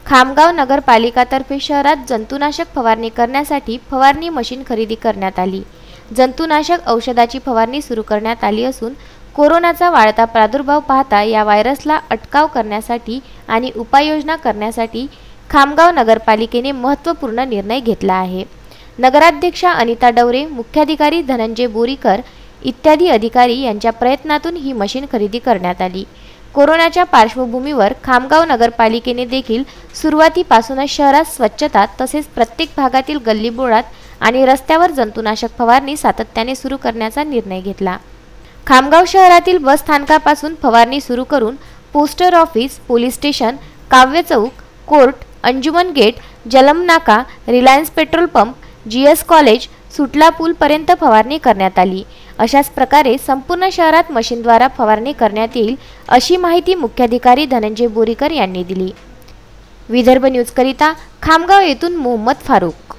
खामगाव नगरपालिकातर्फे शहरात जंतुनाशक फवारणी करण्यासाठी फवारणी मशीन खरेदी करण्यात आली। जंतुनाशक औषधाची फवारणी सुरू करण्यात आली असून कोरोनाचा वाढता प्रादुर्भाव पाहता या व्हायरसला अटकाव करण्यासाठी आणि उपाययोजना करण्यासाठी खामगाव नगरपालिकेने महत्त्वपूर्ण निर्णय घेतला आहे। नगराध्यक्षा अनिता डवरे, मुख्याधिकारी धनंजय बोरीकर इत्यादी अधिकारी यांच्या प्रयत्नातून ही मशीन खरेदी करण्यात आली। कोरोनाच्या पार्श्वभूमीवर खामगाव नगरपालिकेने देखील सुरुवातीपासूनच शहरात स्वच्छता तसेच प्रत्येक भागातील गल्लीबोळात आणि रस्त्यावर जंतुनाशक फवारणी सातत्याने सुरू करण्याचा निर्णय घेतला। खामगाव शहरातील बस स्थानकापासून फवारणी सुरू करून पोस्टर ऑफिस, पोलीस स्टेशन, काव्य चौक, कोर्ट, अंजुमन गेट, जलम नाका, Reliance petrol pump, GS college, सुटला पूल पर्यंत फवारणी करण्यात आली। अशाच प्रकारे संपूर्ण शहरात मशीनद्वारा फवारणी करण्यात येईल अशी माहिती मुख्याधिकारी धनंजय बोरीकर यांनी दिली। विदर्भ न्यूज करिता खामगाव येथून मोहम्मद फारूक।